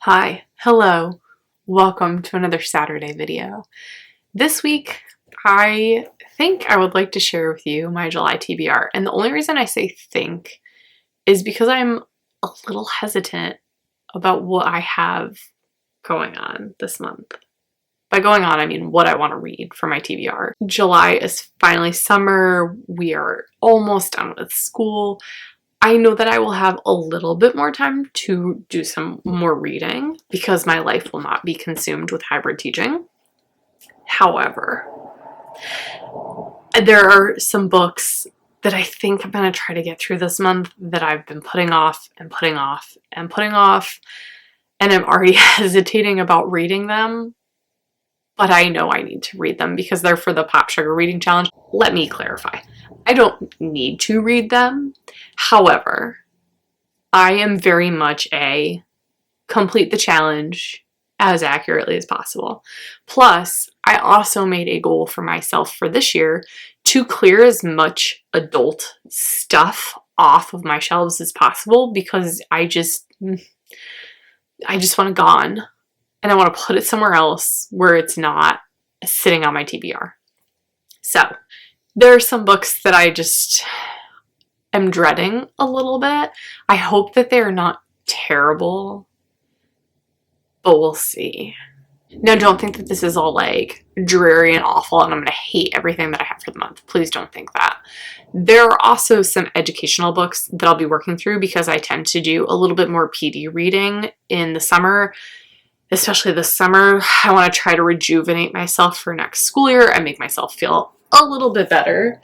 Hi, hello, welcome to another Saturday video. This week, I think I would like to share with you my July TBR, and the only reason I say think is because I'm a little hesitant about what I have going on this month. By going on, I mean what I want to read for my TBR. July is finally summer, we are almost done with school. I know that I will have a little bit more time to do some more reading because my life will not be consumed with hybrid teaching. However, there are some books that I think I'm going to try to get through this month that I've been putting off and putting off and putting off, and I'm already hesitating about reading them, but I know I need to read them because they're for the Pop Sugar Reading Challenge. Let me clarify. I don't need to read them. However, I am very much a complete the challenge as accurately as possible. Plus, I also made a goal for myself for this year to clear as much adult stuff off of my shelves as possible because I just want it gone and I want to put it somewhere else where it's not sitting on my TBR. So, there are some books that I just am dreading a little bit. I hope that they're not terrible, but we'll see. Now, don't think that this is all like dreary and awful and I'm going to hate everything that I have for the month. Please don't think that. There are also some educational books that I'll be working through because I tend to do a little bit more PD reading in the summer. Especially this summer, I want to try to rejuvenate myself for next school year and make myself feel a little bit better.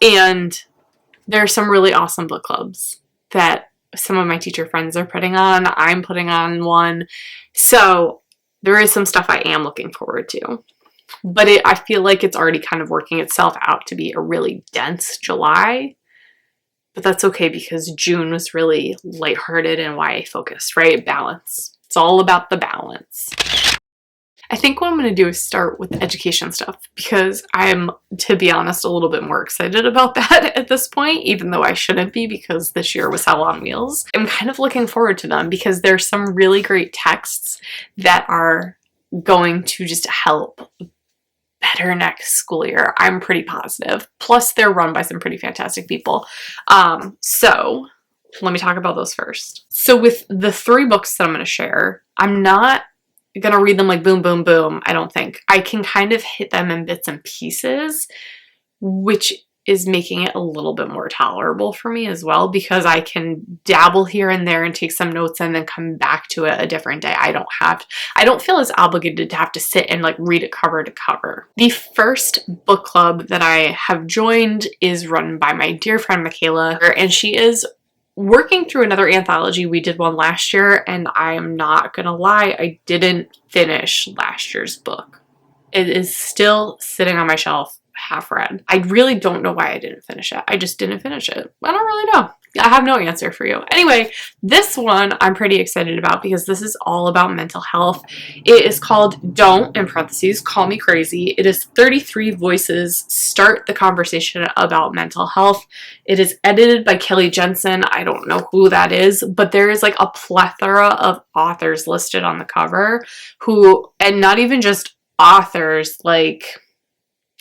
And there are some really awesome book clubs that some of my teacher friends are putting on. I'm putting on one. So there is some stuff I am looking forward to. But I feel like it's already kind of working itself out to be a really dense July. But that's okay because June was really lighthearted and YA focused, right? Balance. It's all about the balance. I think what I'm going to do is start with the education stuff because I am, to be honest, a little bit more excited about that at this point, even though I shouldn't be because this year was hell on wheels. I'm kind of looking forward to them because there's some really great texts that are going to just help better next school year. I'm pretty positive. Plus, they're run by some pretty fantastic people. So let me talk about those first. So with the 3 books that I'm going to share, I'm not gonna read them like boom, boom, boom, I don't think. I can kind of hit them in bits and pieces, which is making it a little bit more tolerable for me as well because I can dabble here and there and take some notes and then come back to it a different day. I don't feel as obligated to have to sit and like read it cover to cover. The first book club that I have joined is run by my dear friend Michaela, and she is working through another anthology. We did one last year, and I'm not gonna lie, I didn't finish last year's book. It is still sitting on my shelf, half read. I really don't know why I didn't finish it. I just didn't finish it. I don't really know. I have no answer for you. Anyway, this one I'm pretty excited about because this is all about mental health. It is called Don't, in parentheses, Call Me Crazy. It is 33 voices start the conversation about mental health. It is edited by Kelly Jensen. I don't know who that is, but there is like a plethora of authors listed on the cover and not even just authors, like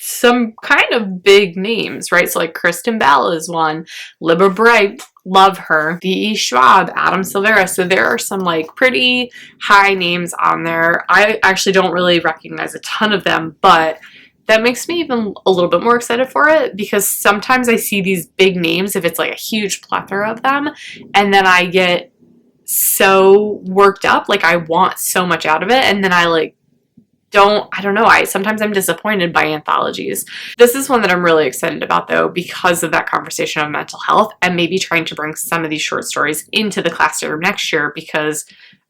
some kind of big names, right? So like Kristen Bell is one, Libba Bright, love her, V.E. Schwab, Adam Silvera. So there are some like pretty high names on there. I actually don't really recognize a ton of them, but that makes me even a little bit more excited for it because sometimes I see these big names, if it's like a huge plethora of them, and then I get so worked up, like I want so much out of it, and then I don't know. Sometimes I'm disappointed by anthologies. This is one that I'm really excited about though because of that conversation of mental health and maybe trying to bring some of these short stories into the classroom next year because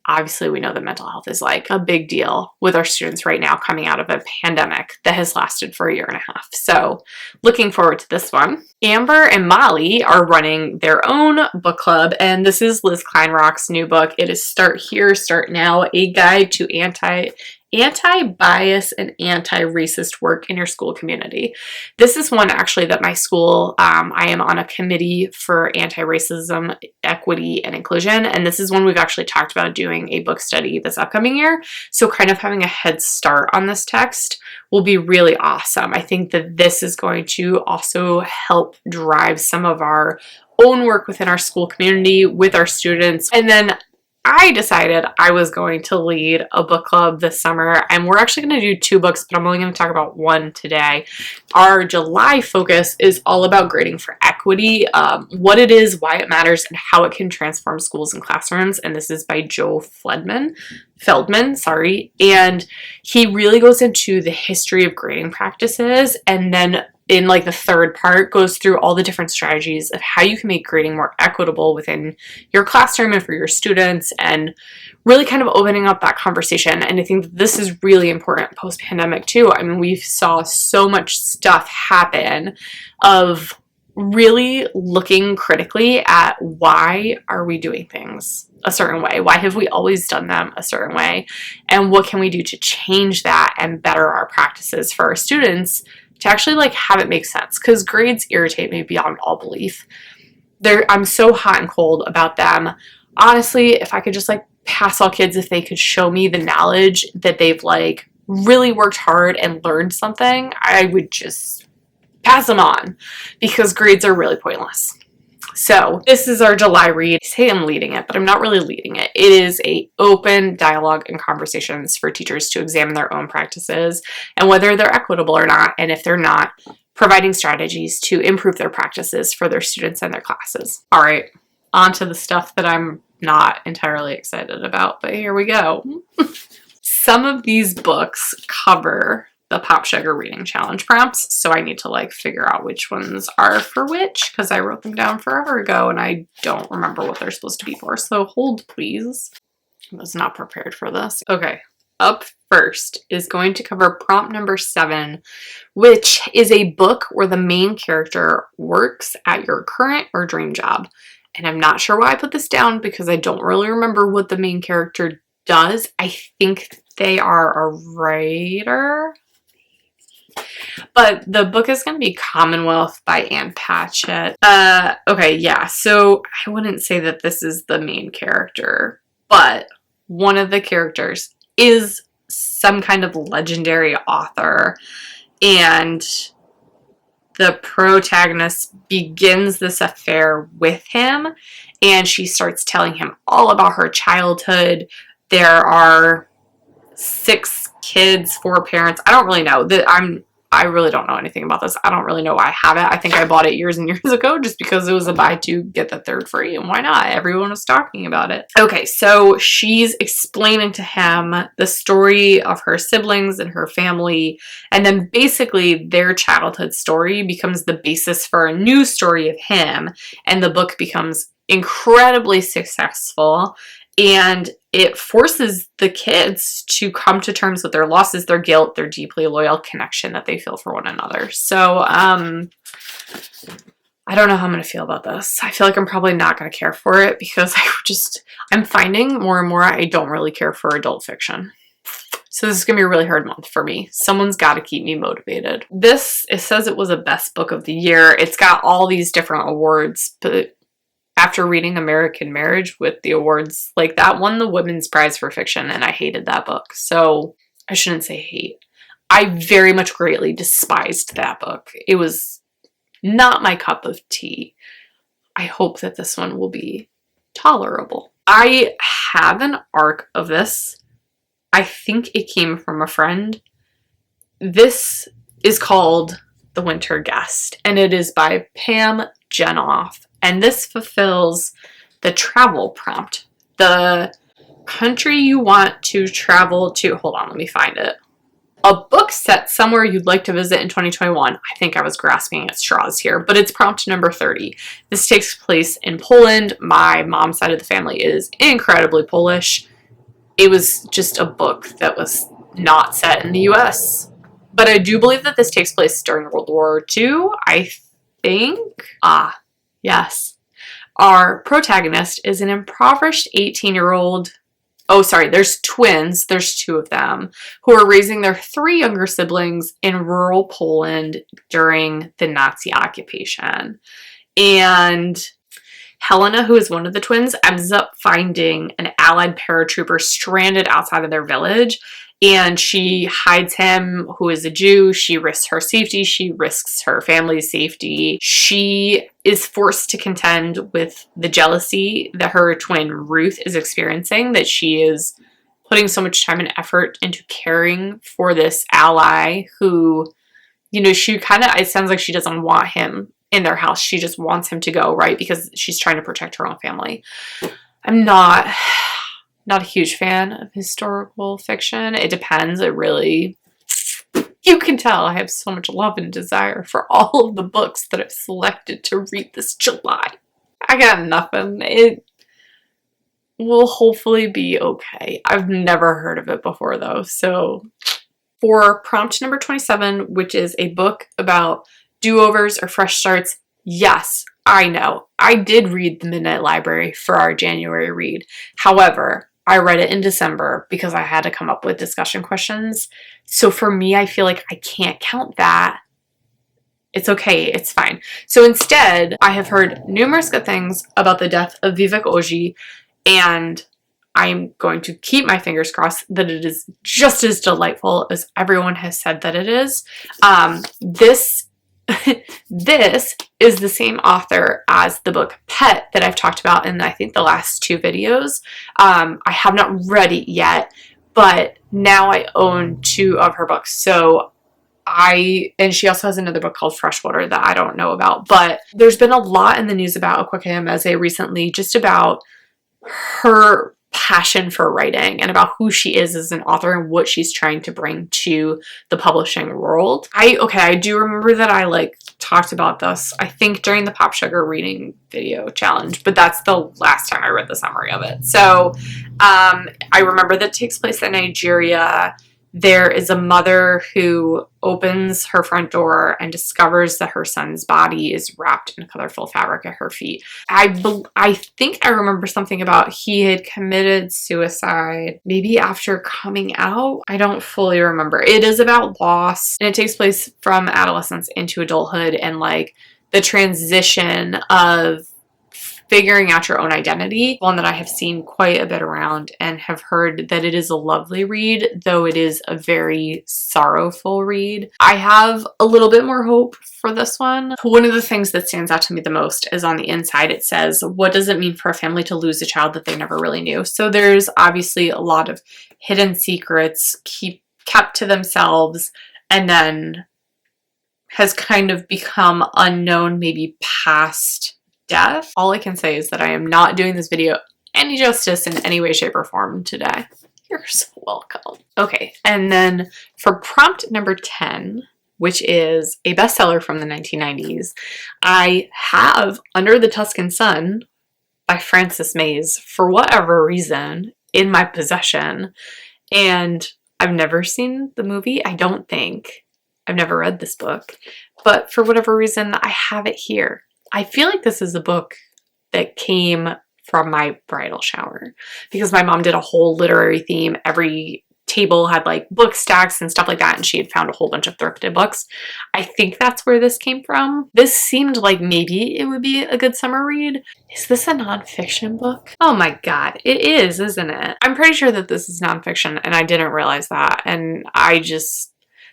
obviously we know that mental health is like a big deal with our students right now coming out of a pandemic that has lasted for 1.5 years. So looking forward to this one. Amber and Molly are running their own book club, and this is Liz Kleinrock's new book. It is Start Here, Start Now, A Guide to Anti-bias and anti-racist work in your school community. This is one actually that my school, I am on a committee for anti-racism, equity, and inclusion, and this is one we've actually talked about doing a book study this upcoming year, so kind of having a head start on this text will be really awesome. I think that this is going to also help drive some of our own work within our school community with our students. And then I decided I was going to lead a book club this summer, and we're actually going to do 2 books, but I'm only going to talk about one today. Our July focus is all about grading for equity, what it is, why it matters, and how it can transform schools and classrooms. And this is by Joe Feldman, and he really goes into the history of grading practices, and then in like the 3rd part goes through all the different strategies of how you can make grading more equitable within your classroom and for your students, and really kind of opening up that conversation. And I think that this is really important post-pandemic too. I mean, we saw so much stuff happen of really looking critically at why are we doing things a certain way? Why have we always done them a certain way? And what can we do to change that and better our practices for our students to actually like have it make sense? Because grades irritate me beyond all belief. I'm so hot and cold about them. Honestly, if I could just like pass all kids, if they could show me the knowledge that they've like really worked hard and learned something, I would just pass them on, because grades are really pointless. So this is our July read. I say I'm leading it, but I'm not really leading it. It is a open dialogue and conversations for teachers to examine their own practices and whether they're equitable or not, and if they're not, providing strategies to improve their practices for their students and their classes. All right, on to the stuff that I'm not entirely excited about, but here we go. Some of these books cover the Pop Sugar Reading Challenge prompts, so I need to like figure out which ones are for which, because I wrote them down forever ago and I don't remember what they're supposed to be for, so hold please. I was not prepared for this. Okay, up first is going to cover prompt number 7, which is a book where the main character works at your current or dream job. And I'm not sure why I put this down, because I don't really remember what the main character does. I think they are a writer. But the book is going to be Commonwealth by Ann Patchett. Okay, yeah, so I wouldn't say that this is the main character, but one of the characters is some kind of legendary author, and the protagonist begins this affair with him, and she starts telling him all about her childhood. There are 6 kids, 4 parents. I don't really know. I really don't know anything about this. I don't really know why I have it. I think I bought it years and years ago just because it was a buy 2 get the 3rd free, and why not? Everyone was talking about it. Okay, so she's explaining to him the story of her siblings and her family, and then basically their childhood story becomes the basis for a new story of him, and the book becomes incredibly successful. And it forces the kids to come to terms with their losses, their guilt, their deeply loyal connection that they feel for one another. So, I don't know how I'm going to feel about this. I feel like I'm probably not going to care for it, because I'm finding more and more I don't really care for adult fiction. So this is going to be a really hard month for me. Someone's got to keep me motivated. It says it was a best book of the year. It's got all these different awards, but after reading American Marriage with the awards, like that won the Women's Prize for Fiction, and I hated that book. So I shouldn't say hate. I very much greatly despised that book. It was not my cup of tea. I hope that this one will be tolerable. I have an arc of this. I think it came from a friend. This is called The Winter Guest, and it is by Pam Jenoff. And this fulfills the travel prompt. The country you want to travel to. Hold on, let me find it. A book set somewhere you'd like to visit in 2021. I think I was grasping at straws here, but it's prompt number 30. This takes place in Poland. My mom's side of the family is incredibly Polish. It was just a book that was not set in the US. But I do believe that this takes place during World War II, I think. Yes. Our protagonist is an impoverished 18-year-old. oh, sorry, there's twins. There's two of them who are raising their three younger siblings in rural Poland during the Nazi occupation. And Helena, who is one of the twins, ends up finding an Allied paratrooper stranded outside of their village. And she hides him, who is a Jew. She risks her safety. She risks her family's safety. She is forced to contend with the jealousy that her twin Ruth is experiencing, that she is putting so much time and effort into caring for this ally who, you know, she kind of, it sounds like she doesn't want him in their house. She just wants him to go, right? Because she's trying to protect her own family. I'm not a huge fan of historical fiction. It depends. It really, you can tell I have so much love and desire for all of the books that I've selected to read this July. I got nothing. It will hopefully be okay. I've never heard of it before though. So for prompt number 27, which is a book about do-overs or fresh starts, yes, I know. I did read The Midnight Library for our January read. However, I read it in December because I had to come up with discussion questions. So for me, I feel like I can't count that. It's okay. It's fine. So instead, I have heard numerous good things about the Death of Vivek Oji, and I'm going to keep my fingers crossed that it is just as delightful as everyone has said that it is. This is the same author as the book Pet that I've talked about in, I think, the last two videos. I have not read it yet, but now I own two of her books. So and she also has another book called Freshwater that I don't know about, but there's been a lot in the news about Akwaeke Emeze recently, just about her passion for writing and about who she is as an author and what she's trying to bring to the publishing world. I do remember that I talked about this, I think, during the Pop Sugar reading video challenge, but that's the last time I read the summary of it. So I remember that it takes place in Nigeria. There is a mother who opens her front door and discovers that her son's body is wrapped in colorful fabric at her feet. I think I remember something about he had committed suicide maybe after coming out. I don't fully remember. It is about loss, and it takes place from adolescence into adulthood and the transition of figuring out your own identity. One that I have seen quite a bit around and have heard that it is a lovely read, though it is a very sorrowful read. I have a little bit more hope for this one. One of the things that stands out to me the most is on the inside. It says, what does it mean for a family to lose a child that they never really knew? So there's obviously a lot of hidden secrets kept to themselves, and then has kind of become unknown maybe past death. All I can say is that I am not doing this video any justice in any way, shape, or form today. You're so welcome. Okay, and then for prompt number 10, which is a bestseller from the 1990s, I have Under the Tuscan Sun by Frances Mays, for whatever reason, in my possession. And I've never seen the movie, I don't think. I've never read this book, but for whatever reason, I have it here. I feel like this is a book that came from my bridal shower because my mom did a whole literary theme. Every table had book stacks and stuff like that, and she had found a whole bunch of thrifted books. I think that's where this came from. This seemed like maybe it would be a good summer read. Is this a nonfiction book? Oh my god, it is, isn't it? I'm pretty sure that this is nonfiction, and I didn't realize that, and this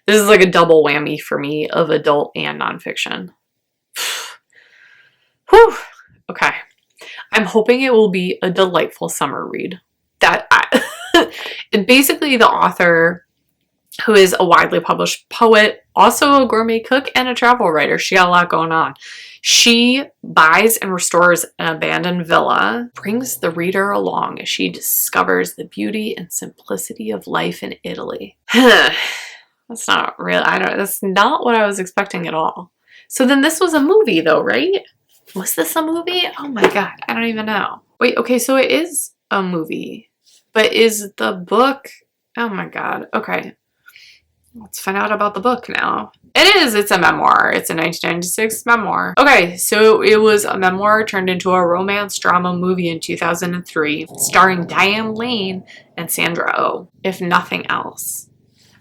is like a double whammy for me of adult and nonfiction. Whew. Okay. I'm hoping it will be a delightful summer read. Basically, the author, who is a widely published poet, also a gourmet cook, and a travel writer. She got a lot going on. She buys and restores an abandoned villa, brings the reader along as she discovers the beauty and simplicity of life in Italy. That's not real. That's not what I was expecting at all. So then this was a movie though, right? Was this a movie? Oh my god, I don't even know. Wait, okay, so it is a movie. But is the book... Oh my god, okay. Let's find out about the book now. It's a memoir. It's a 1996 memoir. Okay, so it was a memoir turned into a romance drama movie in 2003, starring Diane Lane and Sandra Oh. If nothing else,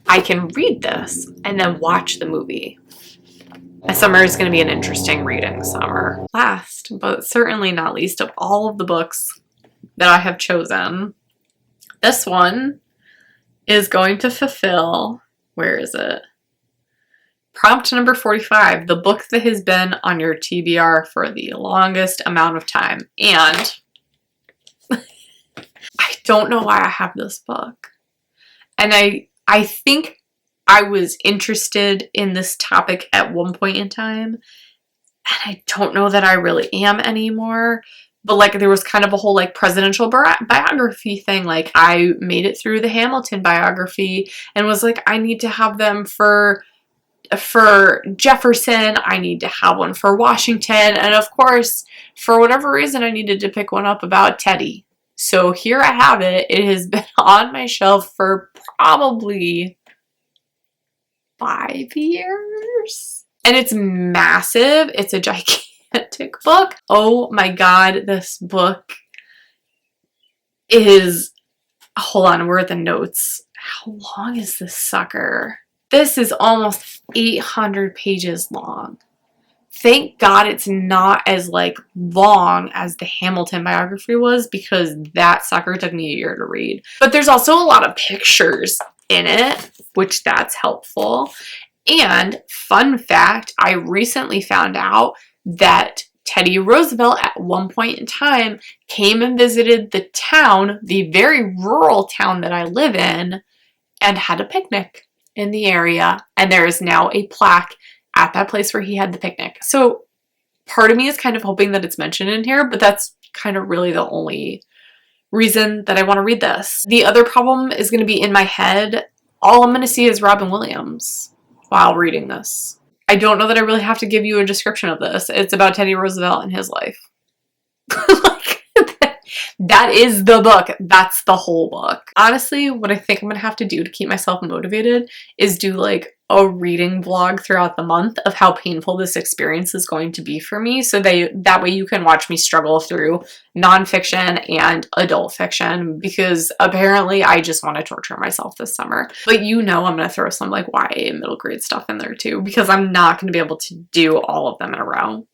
I can read this and then watch the movie. My summer is going to be an interesting reading summer. Last, but certainly not least of all of the books that I have chosen, this one is going to fulfill, where is it? Prompt number 45, the book that has been on your TBR for the longest amount of time. And I don't know why I have this book. And I think I was interested in this topic at one point in time. And I don't know that I really am anymore. But like there was kind of a whole like presidential biography thing. Like I made it through the Hamilton biography and was like, I need to have them for Jefferson, I need to have one for Washington, and of course, for whatever reason, I needed to pick one up about Teddy. So here I have it. It has been on my shelf for probably 5 years. And it's massive. It's a gigantic book. Oh my God, this book is, hold on, where are the notes? How long is this sucker? This is almost 800 pages long. Thank God it's not as like long as the Hamilton biography was, because that sucker took me a year to read. But there's also a lot of pictures in it, which that's helpful. And fun fact, I recently found out that Teddy Roosevelt at one point in time came and visited the town, the very rural town that I live in, and had a picnic in the area, and there is now a plaque at that place where he had the picnic. So part of me is kind of hoping that it's mentioned in here, but that's kind of really the only reason that I want to read this. The other problem is going to be in my head. All I'm going to see is Robin Williams while reading this. I don't know that I really have to give you a description of this. It's about Teddy Roosevelt and his life. That is the book. That's the whole book. Honestly, what I think I'm gonna have to do to keep myself motivated is do like a reading vlog throughout the month of how painful this experience is going to be for me. So that way you can watch me struggle through nonfiction and adult fiction, because apparently I just want to torture myself this summer. But you know I'm gonna throw some like YA and middle grade stuff in there too, because I'm not gonna be able to do all of them in a row.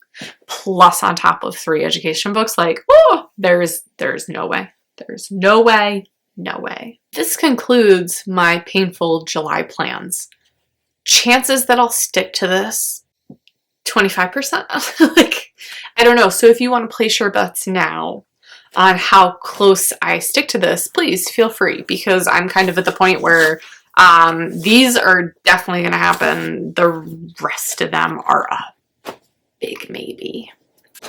Plus on top of 3 education books, like, oh, there's no way. There's no way. No way. This concludes my painful July plans. Chances that I'll stick to this, 25%. Like, I don't know. So if you want to place your bets now on how close I stick to this, please feel free, because I'm kind of at the point where these are definitely going to happen. The rest of them are a big maybe.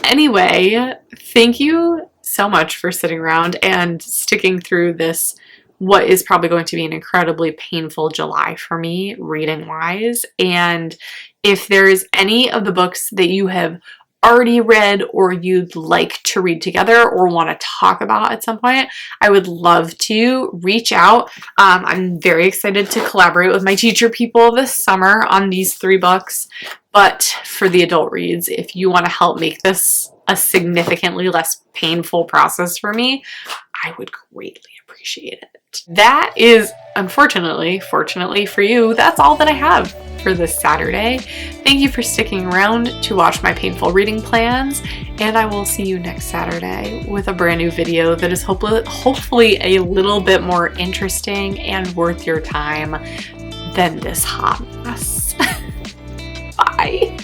Anyway, thank you so much for sitting around and sticking through this, what is probably going to be an incredibly painful July for me, reading wise. And if there's any of the books that you have already read or you'd like to read together or want to talk about at some point, I would love to reach out. I'm very excited to collaborate with my teacher people this summer on these 3 books. But for the adult reads, if you want to help make this a significantly less painful process for me, I would greatly appreciate it. That is, unfortunately, fortunately for you, that's all that I have for this Saturday. Thank you for sticking around to watch my painful reading plans, and I will see you next Saturday with a brand new video that is hopefully a little bit more interesting and worth your time than this hot mess. Bye.